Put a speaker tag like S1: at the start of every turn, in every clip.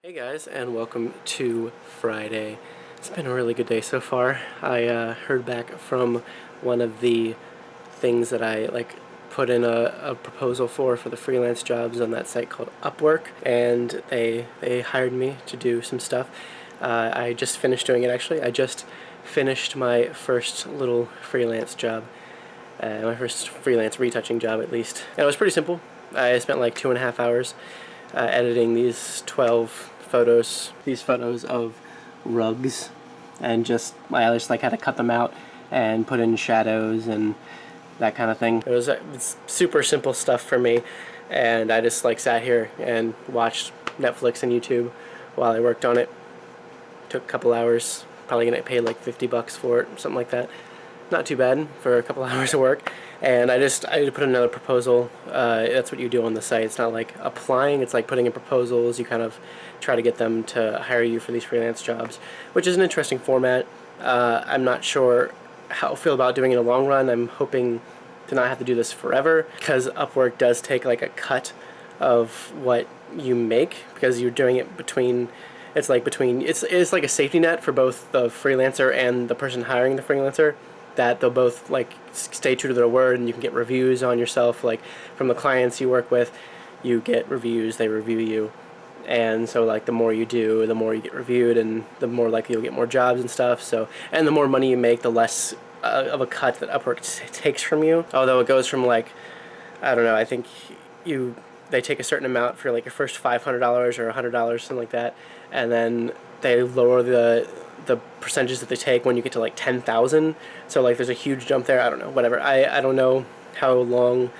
S1: Hey guys, and welcome to Friday. It's been a really good day so far. I heard back from one of the things that I put in a proposal for the freelance jobs on that site called Upwork, and they hired me to do some stuff. I just finished doing it actually. I just finished my first little freelance job, my first freelance retouching job at least. And it was pretty simple. I spent like 2.5 hours editing these 12 photos, of rugs, and I just had to cut them out and put in shadows and that kind of thing. It's super simple stuff for me, and I just sat here and watched Netflix and YouTube while I worked on it. Took a couple hours, probably gonna pay like $50 for it, something like that. Not too bad for a couple hours of work. And I put another proposal. That's what you do on the site. It's not like applying, it's like putting in proposals. You kind of try to get them to hire you for these freelance jobs, which is an interesting format. I'm not sure how I feel about doing it in the long run. I'm hoping to not have to do this forever, because Upwork does take like a cut of what you make, because you're doing it between, it's like a safety net for both the freelancer and the person hiring the freelancer, that they'll both stay true to their word, and you can get reviews on yourself. Like from the clients you work with, you get reviews, they review you, and so the more you do, the more you get reviewed, and the more likely you'll get more jobs and stuff. So, and the more money you make, the less of a cut that Upwork takes from you. Although it goes from I don't know, I think they take a certain amount for your first $500 or $100, something like that, and then they lower the percentages that they take when you get to 10,000. So there's a huge jump there. I don't know, whatever. I don't know how long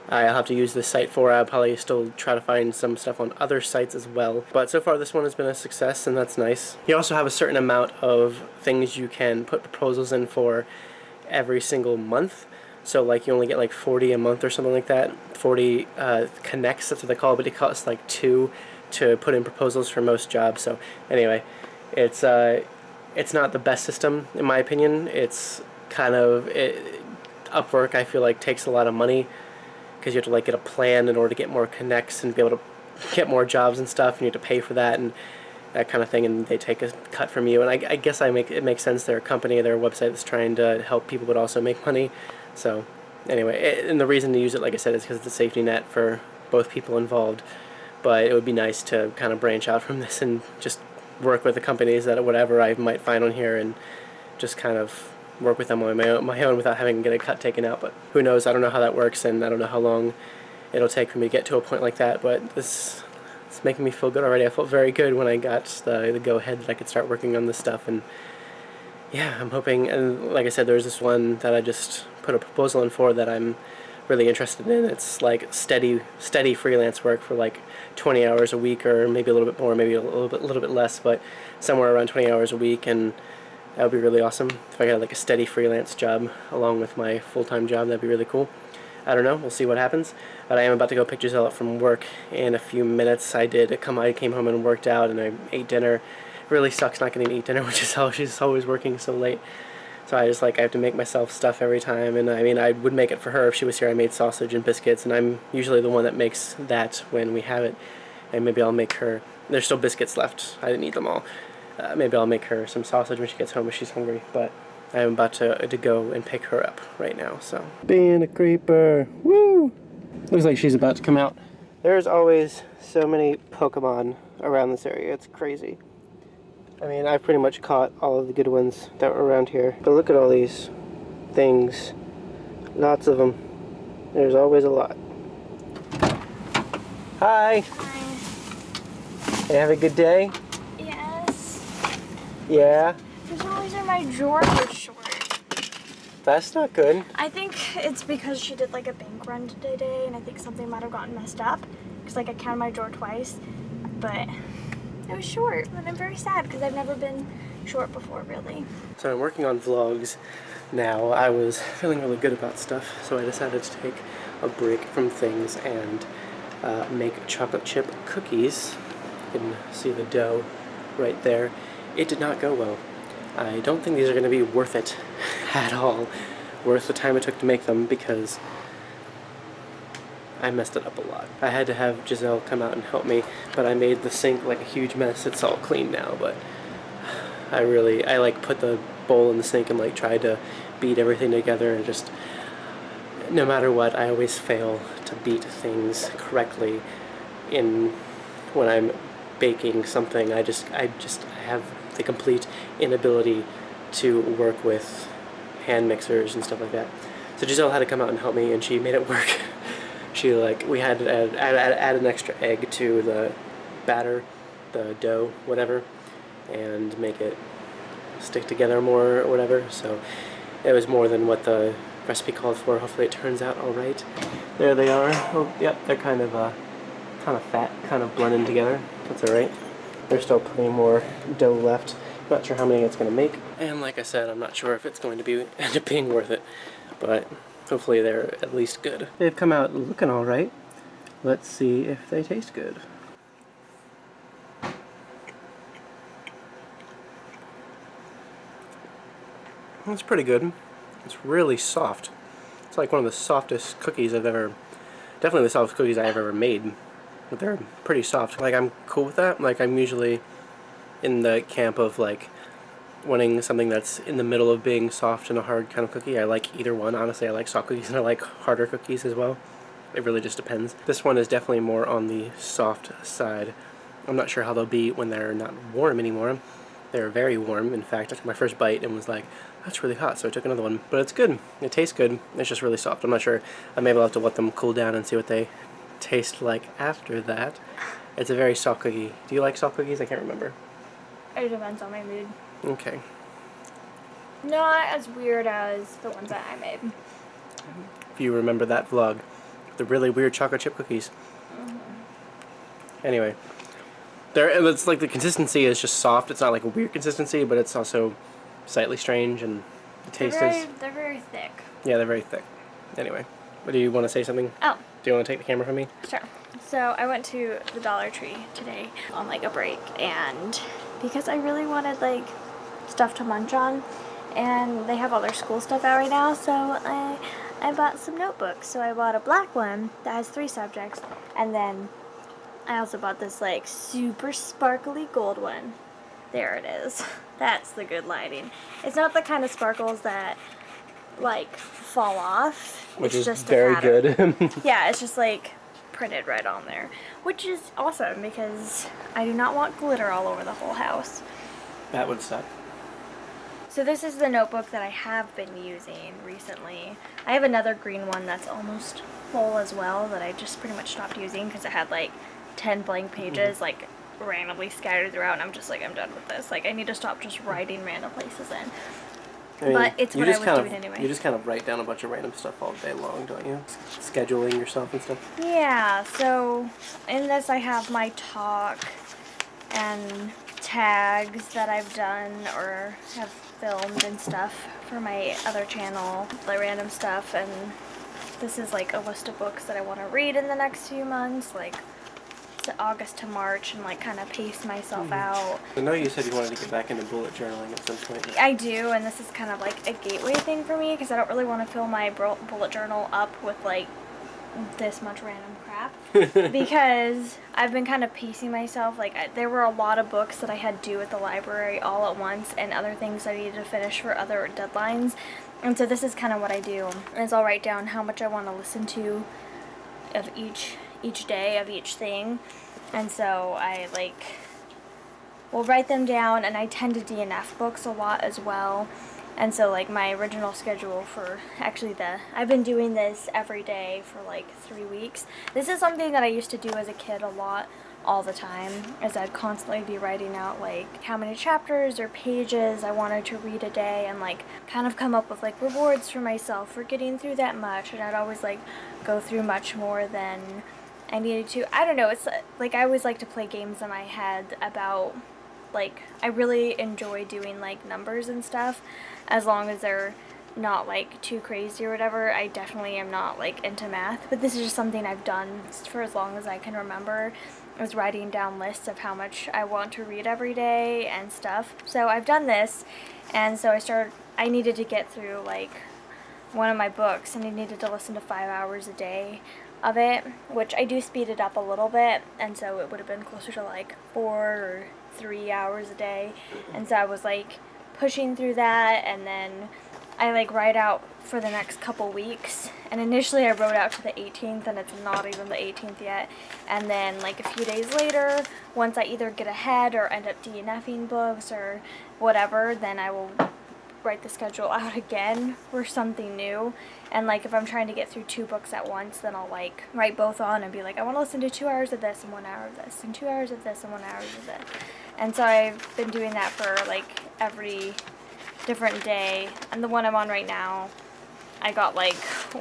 S1: I'll have to use this site for. I'll probably still try to find some stuff on other sites as well. But so far this one has been a success, and that's nice. You also have a certain amount of things you can put proposals in for every single month. So you only get 40 a month or something like that. 40 connects, that's what they call it, but it costs 2 to put in proposals for most jobs. So anyway, it's not the best system in my opinion. It's kind of Upwork, I feel takes a lot of money, because you have to get a plan in order to get more connects and be able to get more jobs and stuff, and you have to pay for that and that kind of thing, and they take a cut from you. And I guess it makes sense. They're a company, they're a website that's trying to help people but also make money. So anyway, and the reason to use it, like I said, is because it's a safety net for both people involved. But it would be nice to kind of branch out from this and just work with the companies that whatever I might find on here, and just kind of work with them on my own without having to get a cut taken out. But who knows? I don't know how that works, and I don't know how long it'll take for me to get to a point like that. But it's making me feel good already. I felt very good when I got the go-ahead that I could start working on this stuff. And yeah, I'm hoping, and like I said, there's this one that I just put a proposal in for that I'm really interested in. It's steady freelance work for 20 hours a week, or maybe a little bit more, maybe a little bit less, but somewhere around 20 hours a week. And that would be really awesome if I got a steady freelance job along with my full-time job. That'd be really cool. I don't know, we'll see what happens. But I am about to go pick Giselle up from work in a few minutes. I came home and worked out, and I ate dinner. It really sucks not getting to eat dinner with Giselle. She's always working so late. So I have to make myself stuff every time. And I mean, I would make it for her if she was here. I made sausage and biscuits, and I'm usually the one that makes that when we have it. And maybe I'll make her, there's still biscuits left, I didn't eat them all. Maybe I'll make her some sausage when she gets home if she's hungry. But I'm about to go and pick her up right now. So being a creeper, woo! Looks like she's about to come out. There's always so many Pokemon around this area. It's crazy. I mean, I've pretty much caught all of the good ones that were around here. But look at all these things. Lots of them. There's always a lot. Hi!
S2: Hi.
S1: Hey, have a good day?
S2: Yes.
S1: Yeah?
S2: For some reason my drawers are short.
S1: That's not good.
S2: I think it's because she did a bank run today, and I think something might have gotten messed up. Because I counted my drawer twice, but it was short. And I'm very sad because I've never been short before, really.
S1: So I'm working on vlogs now. I was feeling really good about stuff, so I decided to take a break from things and make chocolate chip cookies. You can see the dough right there. It did not go well. I don't think these are going to be worth it at all. Worth the time it took to make them, because I messed it up a lot. I had to have Giselle come out and help me, but I made the sink like a huge mess. It's all clean now, but I like put the bowl in the sink and like tried to beat everything together, and just no matter what, I always fail to beat things correctly when I'm baking something. I have the complete inability to work with hand mixers and stuff like that. So Giselle had to come out and help me, and she made it work. We had to add an extra egg to the batter, the dough, whatever, and make it stick together more or whatever. So it was more than what the recipe called for. Hopefully it turns out all right. There they are. Oh, yep, they're kind of fat, kind of blending together. That's all right. There's still plenty more dough left. Not sure how many it's going to make. And like I said, I'm not sure if it's going to end up being worth it, but hopefully they're at least good. They've come out looking all right. Let's see if they taste good. It's pretty good. It's really soft. It's like one of the softest cookies definitely the softest cookies I've ever made. But they're pretty soft. Like, I'm cool with that. Like, I'm usually in the camp of like wanting something that's in the middle of being soft and a hard kind of cookie. I like either one. Honestly, I like soft cookies and I like harder cookies as well. It really just depends. This one is definitely more on the soft side. I'm not sure how they'll be when they're not warm anymore. They're very warm. In fact, I took my first bite and was like, that's really hot, so I took another one. But it's good. It tastes good. It's just really soft. I'm not sure. I maybe will have to let them cool down and see what they taste like after that. It's a very soft cookie. Do you like soft cookies? I can't remember.
S2: It depends on my mood.
S1: Okay.
S2: Not as weird as the ones that I made.
S1: If you remember that vlog, the really weird chocolate chip cookies. Anyway, it's like the consistency is just soft. It's not like a weird consistency, but it's also slightly strange, and the taste
S2: they're very thick.
S1: Yeah, they're very thick. Anyway, do you want to say something?
S2: Oh.
S1: Do you want to take the camera from me?
S2: Sure. So I went to the Dollar Tree today on like a break, and because I really wanted like stuff to munch on, and they have all their school stuff out right now, so I bought some notebooks. So I bought a black one that has 3 subjects, and then I also bought this like super sparkly gold one. There it is. That's the good lighting. It's not the kind of sparkles that like fall off.
S1: Which
S2: it's
S1: is
S2: just
S1: very good.
S2: Yeah, it's just like printed right on there, which is awesome because I do not want glitter all over the whole house.
S1: That would suck.
S2: So this is the notebook that I have been using recently. I have another green one that's almost full as well that I just pretty much stopped using because it had like 10 blank pages like randomly scattered throughout, and I'm just like, I'm done with this. Like, I need to stop just writing random places in. I mean, but it's what I was doing anyway.
S1: You just kind of write down a bunch of random stuff all day long, don't you? Scheduling yourself and stuff.
S2: Yeah, so in this I have my talk and tags that I've done or have filmed and stuff for my other channel, like random stuff, and this is like a list of books that I want to read in the next few months, like August to March, and like kind of pace myself out.
S1: I know you said you wanted to get back into bullet journaling at some point.
S2: I do, and this is kind of like a gateway thing for me because I don't really want to fill my bullet journal up with like this much random crap because I've been kind of pacing myself. Like there were a lot of books that I had due at the library all at once and other things I needed to finish for other deadlines, and so this is kind of what I do is I'll write down how much I want to listen to of each day of each thing, and so I will write them down, and I tend to DNF books a lot as well. And so like my original schedule for I've been doing this every day for like 3 weeks. This is something that I used to do as a kid a lot, all the time, as I'd constantly be writing out like how many chapters or pages I wanted to read a day, and like kind of come up with like rewards for myself for getting through that much, and I'd always like go through much more than I needed to. I don't know, it's like I always like to play games in my head about like I really enjoy doing like numbers and stuff, as long as they're not like too crazy or whatever. I definitely am not like into math, but this is just something I've done for as long as I can remember, is writing down lists of how much I want to read every day and stuff. So I've done this, and so I needed to get through like one of my books, and I needed to listen to 5 hours a day of it, which I do speed it up a little bit, and so it would have been closer to like 4 or 3 hours a day. And so I was like pushing through that, and then I like write out for the next couple weeks. And initially I wrote out to the 18th, and it's not even the 18th yet. And then like a few days later, once I either get ahead or end up DNFing books or whatever, then I will write the schedule out again for something new. And like if I'm trying to get through 2 books at once, then I'll like write both on and be like, I want to listen to 2 hours of this and 1 hour of this and 2 hours of this and 1 hour of this. And so I've been doing that for like every different day. And the one I'm on right now, I got like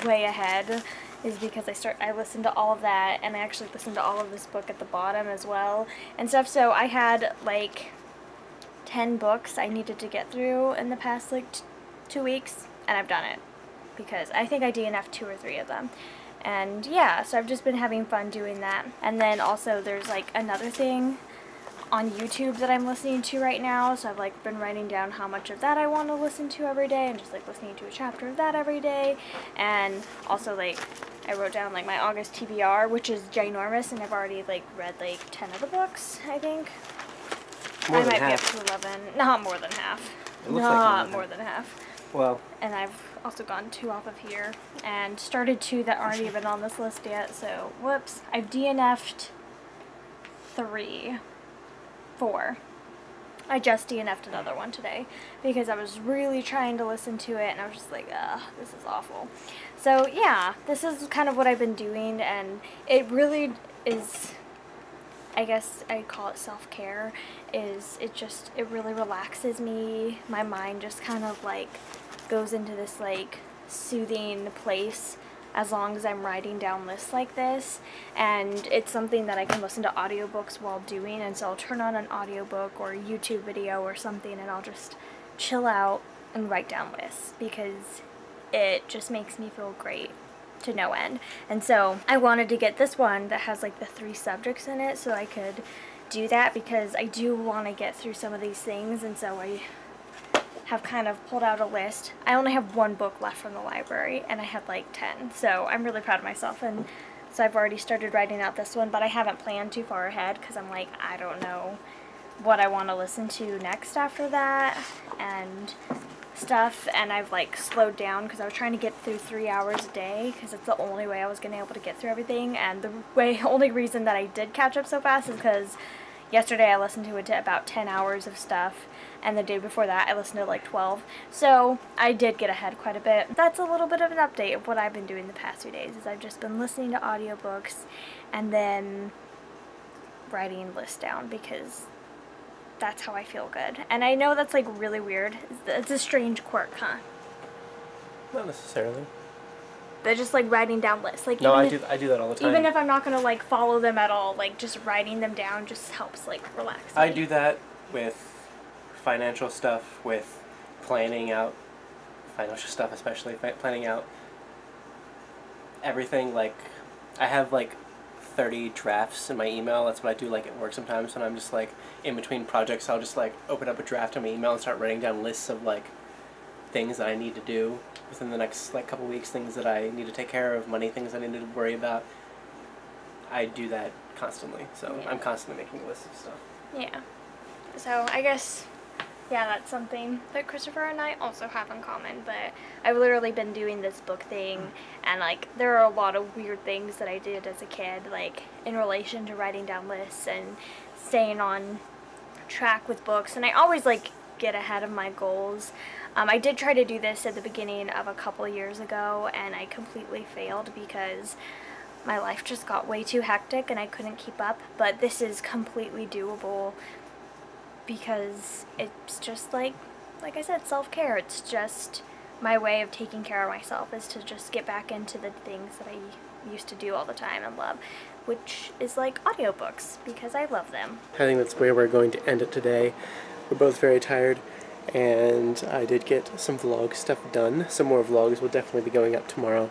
S2: way ahead, is because I listened to all of that, and I actually listened to all of this book at the bottom as well and stuff. So I had like 10 books I needed to get through in the past like 2 weeks, and I've done it because I think I DNF'd 2 or 3 of them. And yeah, so I've just been having fun doing that. And then also there's like another thing on YouTube that I'm listening to right now, so I've like been writing down how much of that I want to listen to every day, and just like listening to a chapter of that every day. And also like I wrote down like my August TBR, which is ginormous, and I've already like read like 10 of the books, I think.
S1: More
S2: I
S1: than
S2: might
S1: half.
S2: be up to 11. Not more than half.
S1: It looks like
S2: Not more than half.
S1: Well,
S2: And I've also gone 2 off of here and started 2 that aren't even on this list yet, so whoops. I've DNF'd 4. I just DNF'd another one today because I was really trying to listen to it, and I was just like, ugh, this is awful. So yeah, this is kind of what I've been doing, and it really is, I guess I'd call it self-care, it really relaxes me. My mind just kind of like goes into this like soothing place as long as I'm writing down lists like this. And it's something that I can listen to audiobooks while doing, and so I'll turn on an audiobook or a YouTube video or something, and I'll just chill out and write down lists because it just makes me feel great to no end. And so I wanted to get this one that has like the 3 subjects in it so I could do that, because I do want to get through some of these things. And so I have kind of pulled out a list. I only have 1 book left from the library, and I had like 10, so I'm really proud of myself. And so I've already started writing out this one, but I haven't planned too far ahead because I'm like, I don't know what I want to listen to next after that and stuff. And I've like slowed down because I was trying to get through 3 hours a day because it's the only way I was going to be able to get through everything. And the only reason that I did catch up so fast is because yesterday I listened to about 10 hours of stuff, and the day before that I listened to like 12. So I did get ahead quite a bit. That's a little bit of an update of what I've been doing the past few days, is I've just been listening to audiobooks and then writing lists down because that's how I feel good. And I know that's like really weird. It's a strange quirk, huh?
S1: not necessarily.
S2: They're just like writing down lists. Like
S1: No, I
S2: even
S1: do that all the time.
S2: even if I'm not gonna like follow them at all, like just writing them down just helps like relax me.
S1: I do that with financial stuff, with planning out financial stuff, especially planning out everything. Like I have like 30 drafts in my email. That's what I do like at work sometimes when I'm just like in between projects. I'll just like open up a draft on my email and start writing down lists of like things that I need to do within the next like couple weeks, things that I need to take care of, money things I need to worry about. I do that constantly, so
S2: Yeah.
S1: I'm constantly making lists of stuff.
S2: Yeah. So I guess, yeah, that's something that Christopher and I also have in common. But I've literally been doing this book thing, and like there are a lot of weird things that I did as a kid, like in relation to writing down lists and staying on track with books. And I always like get ahead of my goals. I did try to do this at the beginning of a couple years ago, and I completely failed because my life just got way too hectic and I couldn't keep up. But this is completely doable because it's just like I said, self-care. It's just my way of taking care of myself, is to just get back into the things that I used to do all the time and love, which is like audiobooks, because I love them.
S1: I think that's where we're going to end it today. We're both very tired, and I did get some vlog stuff done. Some more vlogs will definitely be going up tomorrow,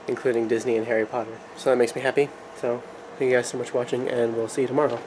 S1: including Disney and Harry Potter. So that makes me happy. So thank you guys so much for watching, and we'll see you tomorrow.